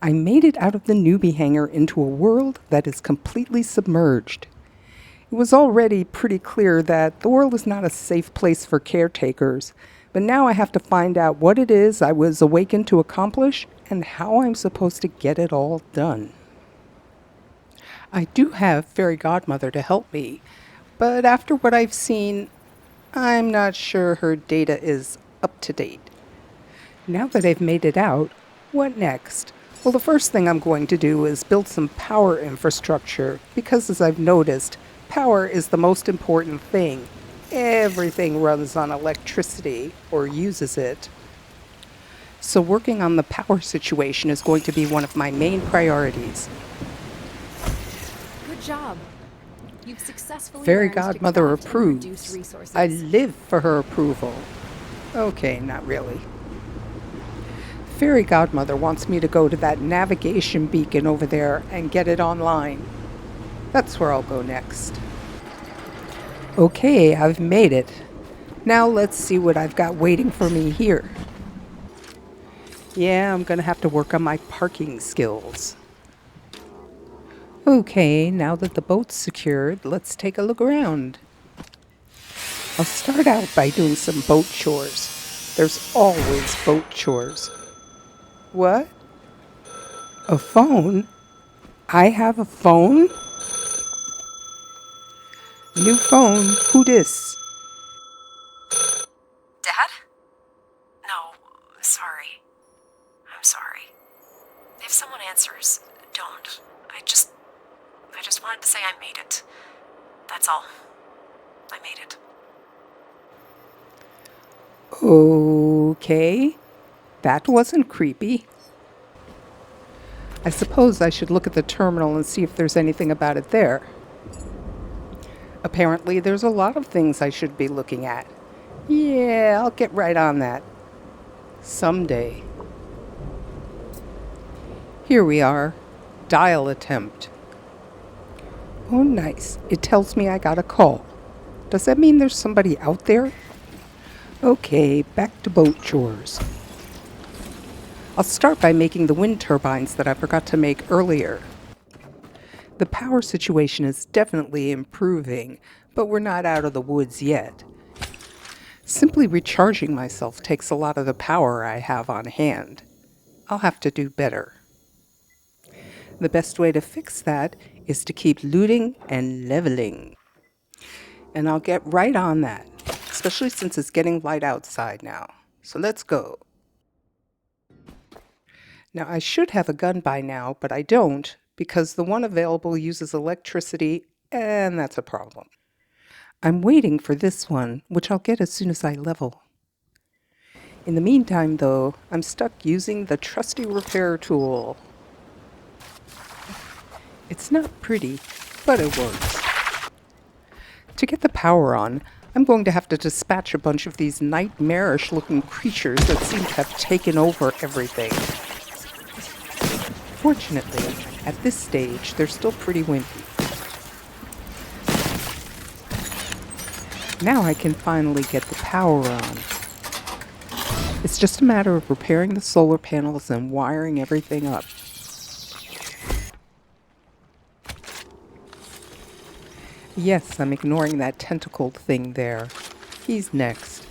I made it out of the newbie hangar into a world that is completely submerged. It was already pretty clear that the world is not a safe place for caretakers, but now I have to find out what it is I was awakened to accomplish and how I'm supposed to get it all done. I do have Fairy Godmother to help me, but after what I've seen, I'm not sure her data is up to date. Now that I've made it out, what next? Well, the first thing I'm going to do is build some power infrastructure, because as I've noticed, power is the most important thing. Everything runs on electricity, or uses it. So working on the power situation is going to be one of my main priorities. Good job. You've successfully Fairy learned to Godmother craft and reduce approves. resources. I live for her approval. Okay, not really. Fairy Godmother wants me to go to that navigation beacon over there and get it online. That's where I'll go next. Okay, I've made it. Now let's see what I've got waiting for me here. Yeah, I'm gonna have to work on my parking skills. Okay, now that the boat's secured, let's take a look around. I'll start out by doing some boat chores. There's always boat chores. What? A phone? I have a phone? New phone, who dis? Dad? No, sorry. I'm sorry. If someone answers, don't. I just wanted to say I made it. That's all. I made it. Okay. That wasn't creepy. I suppose I should look at the terminal and see if there's anything about it there. Apparently, there's a lot of things I should be looking at. Yeah, I'll get right on that. Someday. Here we are. Dial attempt. Oh, nice. It tells me I got a call. Does that mean there's somebody out there? Okay, back to boat chores. I'll start by making the wind turbines that I forgot to make earlier. The power situation is definitely improving, but we're not out of the woods yet. Simply recharging myself takes a lot of the power I have on hand. I'll have to do better. The best way to fix that is to keep looting and leveling. And I'll get right on that, especially since it's getting light outside now. So let's go. Now, I should have a gun by now, but I don't, because the one available uses electricity, and that's a problem. I'm waiting for this one, which I'll get as soon as I level. In the meantime, though, I'm stuck using the trusty repair tool. It's not pretty, but it works. To get the power on, I'm going to have to dispatch a bunch of these nightmarish-looking creatures that seem to have taken over everything. Fortunately, at this stage, they're still pretty wimpy. Now I can finally get the power on. It's just a matter of repairing the solar panels and wiring everything up. Yes, I'm ignoring that tentacled thing there. He's next.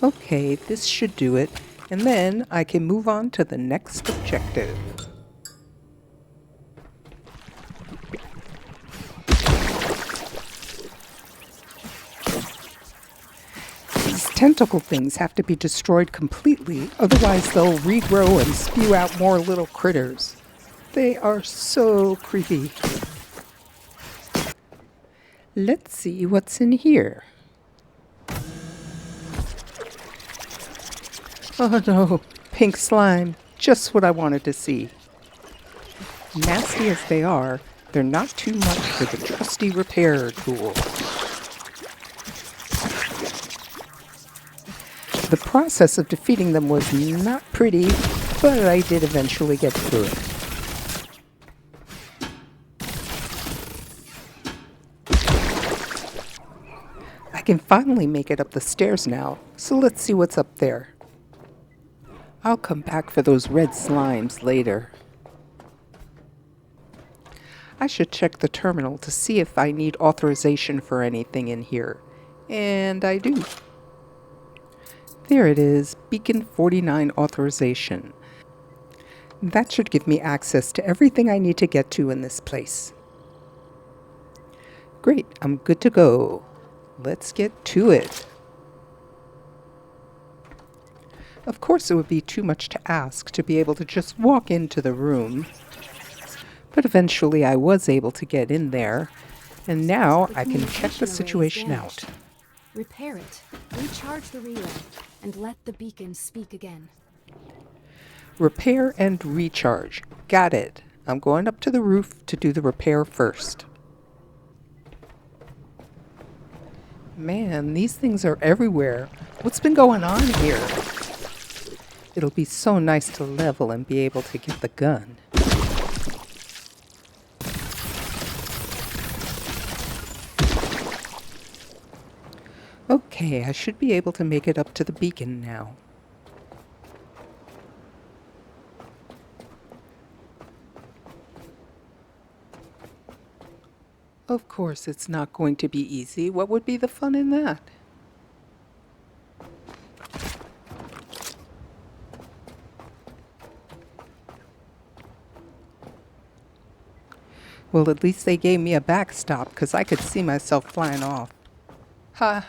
Okay, this should do it, and then I can move on to the next objective. These tentacle things have to be destroyed completely, otherwise they'll regrow and spew out more little critters. They are so creepy. Let's see what's in here. Oh no, pink slime, just what I wanted to see. Nasty as they are, they're not too much for the trusty repair tool. The process of defeating them was not pretty, but I did eventually get through it. I can finally make it up the stairs now, so let's see what's up there. I'll come back for those red slimes later. I should check the terminal to see if I need authorization for anything in here. And I do. There it is, Beacon 49 authorization. That should give me access to everything I need to get to in this place. Great, I'm good to go. Let's get to it. Of course, it would be too much to ask to be able to just walk into the room. But eventually I was able to get in there, and now I can check the situation out. Repair it, recharge the relay, and let the beacon speak again. Repair and recharge. Got it. I'm going up to the roof to do the repair first. Man, these things are everywhere. What's been going on here? It'll be so nice to level and be able to get the gun. Okay, I should be able to make it up to the beacon now. Of course, it's not going to be easy. What would be the fun in that? Well, at least they gave me a backstop, because I could see myself flying off. Ha!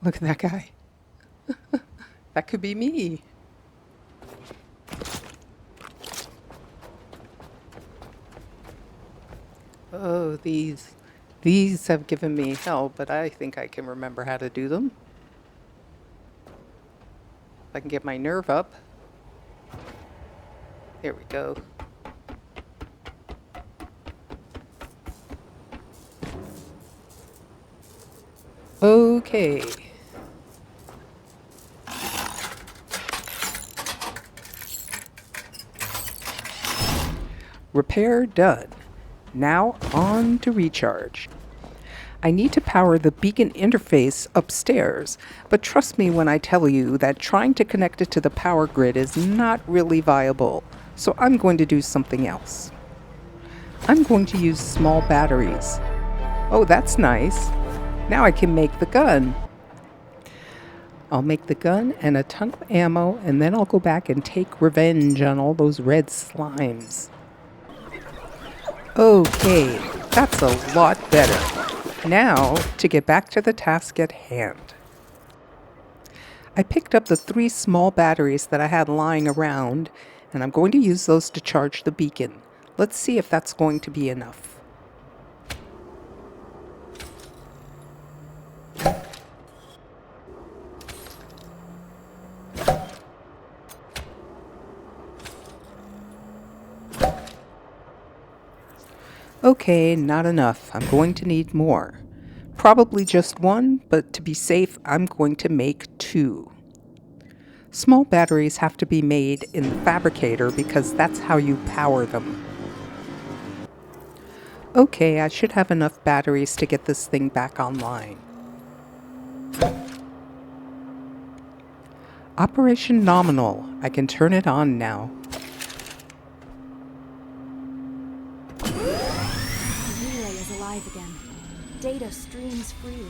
Look at that guy. That could be me. Oh, these have given me hell, but I think I can remember how to do them. If I can get my nerve up. There we go. Okay. Repair done. Now on to recharge. I need to power the beacon interface upstairs, but trust me when I tell you that trying to connect it to the power grid is not really viable, so I'm going to do something else. I'm going to use small batteries. Oh, that's nice. Now I can make the gun. I'll make the gun and a ton of ammo, and then I'll go back and take revenge on all those red slimes. Okay, that's a lot better. Now, to get back to the task at hand. I picked up the 3 small batteries that I had lying around, and I'm going to use those to charge the beacon. Let's see if that's going to be enough. Okay, not enough. I'm going to need more. Probably just 1, but to be safe, I'm going to make 2. Small batteries have to be made in the fabricator because that's how you power them. Okay, I should have enough batteries to get this thing back online. Operation Nominal. I can turn it on now. Again. Data streams freely,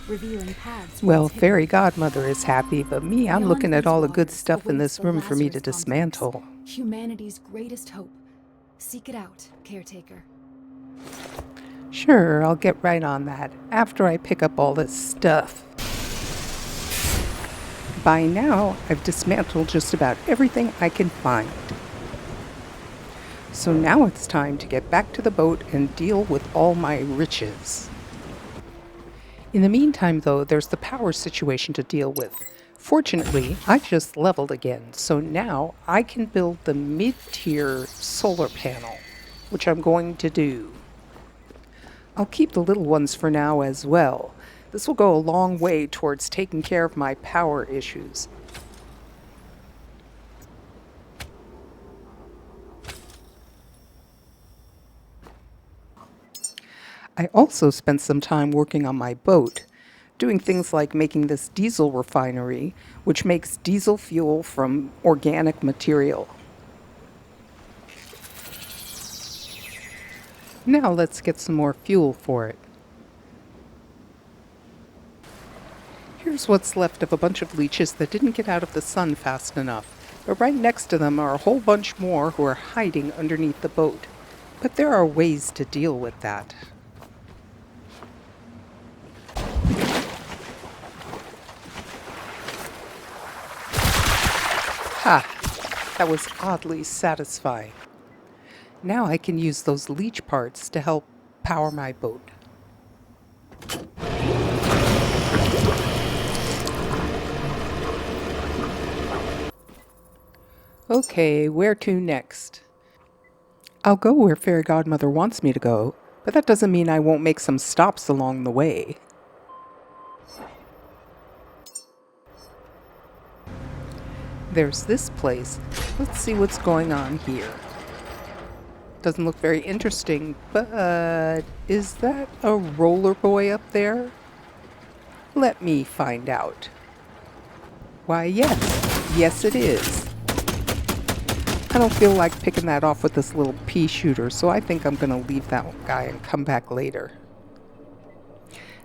revealing paths. Well, Fairy Godmother is happy, but me, I'm looking at all the good stuff in this room for me to dismantle. Humanity's greatest hope. Seek it out, Caretaker. Sure, I'll get right on that after I pick up all this stuff. By now, I've dismantled just about everything I can find. So now it's time to get back to the boat and deal with all my riches. In the meantime, though, there's the power situation to deal with. Fortunately, I just leveled again, so now I can build the mid-tier solar panel, which I'm going to do. I'll keep the little ones for now as well. This will go a long way towards taking care of my power issues. I also spent some time working on my boat. doing things like making this diesel refinery, which makes diesel fuel from organic material. Now let's get some more fuel for it. Here's what's left of a bunch of leeches that didn't get out of the sun fast enough. But right next to them are a whole bunch more who are hiding underneath the boat. But there are ways to deal with that. Ha! That was oddly satisfying. Now I can use those leech parts to help power my boat. Okay, where to next? I'll go where Fairy Godmother wants me to go, but that doesn't mean I won't make some stops along the way. There's this place. Let's see what's going on here. Doesn't look very interesting, but is that a roller boy up there? Let me find out. Why, yes. Yes, it is. I don't feel like picking that off with this little pea shooter, so I think I'm going to leave that guy and come back later.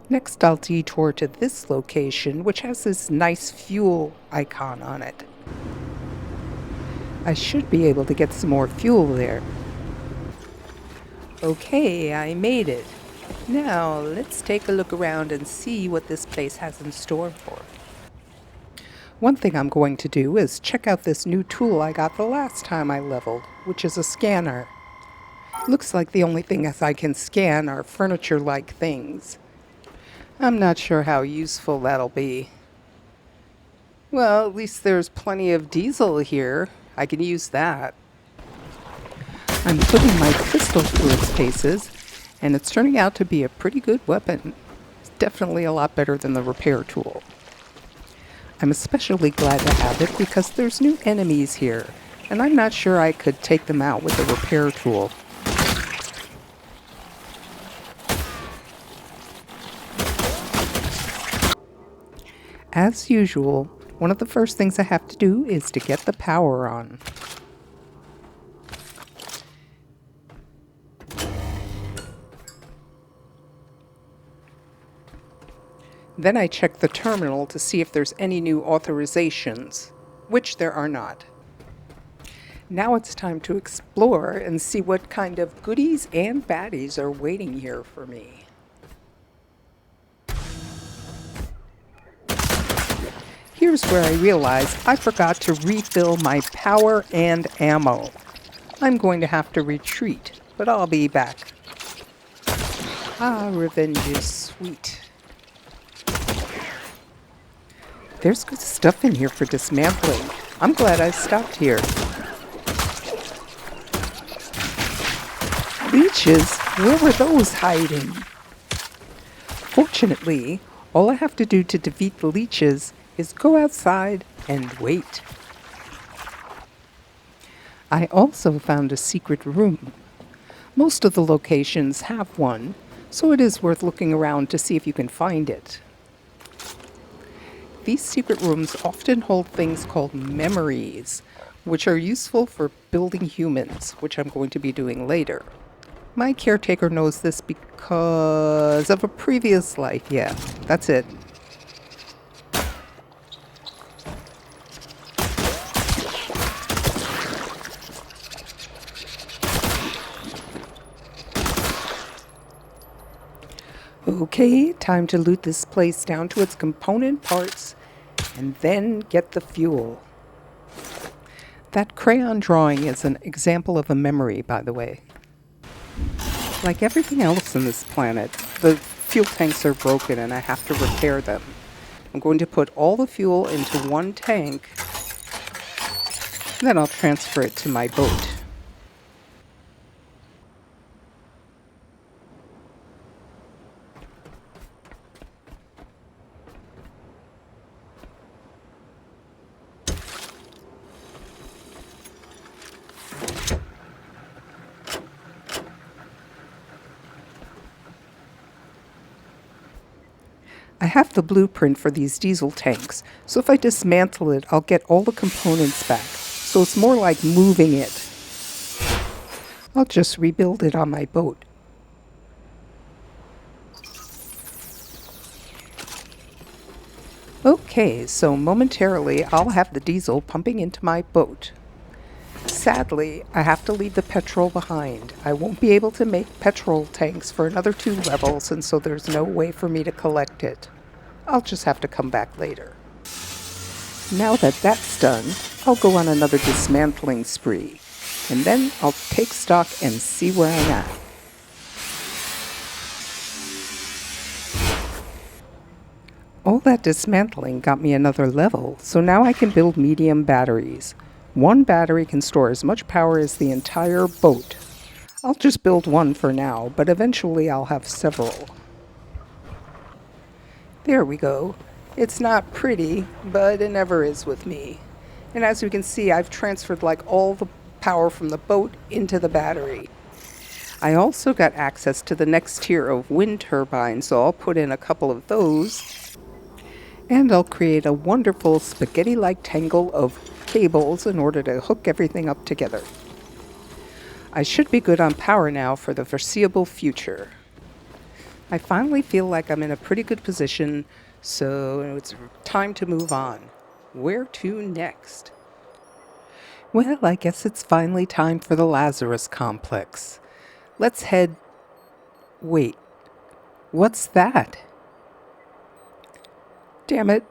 Next, I'll detour to this location, which has this nice fuel icon on it. I should be able to get some more fuel there. Okay, I made it. Now, let's take a look around and see what this place has in store for us. One thing I'm going to do is check out this new tool I got the last time I leveled, which is a scanner. Looks like the only things I can scan are furniture-like things. I'm not sure how useful that'll be. Well, at least there's plenty of diesel here. I can use that. I'm putting my crystal through its paces, and it's turning out to be a pretty good weapon. It's definitely a lot better than the repair tool. I'm especially glad to have it because there's new enemies here, and I'm not sure I could take them out with the repair tool. As usual, one of the first things I have to do is to get the power on. Then I check the terminal to see if there's any new authorizations, which there are not. Now it's time to explore and see what kind of goodies and baddies are waiting here for me. Here's where I realize I forgot to refill my power and ammo. I'm going to have to retreat, but I'll be back. Ah, revenge is sweet. There's good stuff in here for dismantling. I'm glad I stopped here. Leeches? Where were those hiding? Fortunately, all I have to do to defeat the leeches is go outside and wait. I also found a secret room. Most of the locations have one, so it is worth looking around to see if you can find it. These secret rooms often hold things called memories, which are useful for building humans, which I'm going to be doing later. My caretaker knows this because of a previous life. Yeah, that's it. Okay, time to loot this place down to its component parts and then get the fuel. That crayon drawing is an example of a memory, by the way. Like everything else on this planet, the fuel tanks are broken and I have to repair them. I'm going to put all the fuel into one tank, then I'll transfer it to my boat. I have the blueprint for these diesel tanks, so if I dismantle it, I'll get all the components back. So it's more like moving it. I'll just rebuild it on my boat. Okay, so momentarily I'll have the diesel pumping into my boat. Sadly, I have to leave the petrol behind. I won't be able to make petrol tanks for another 2 levels, and so there's no way for me to collect it. I'll just have to come back later. Now that that's done, I'll go on another dismantling spree, and then I'll take stock and see where I'm at. All that dismantling got me another level, so now I can build medium batteries. One battery can store as much power as the entire boat. I'll just build one for now, but eventually I'll have several. There we go. It's not pretty, but it never is with me. And as you can see, I've transferred like all the power from the boat into the battery. I also got access to the next tier of wind turbines, so I'll put in a couple of those. And I'll create a wonderful spaghetti-like tangle of cables in order to hook everything up together. I should be good on power now for the foreseeable future. I finally feel like I'm in a pretty good position, so it's time to move on. Where to next? Well, I guess it's finally time for the Lazarus complex. Let's head... Wait, what's that? Damn it,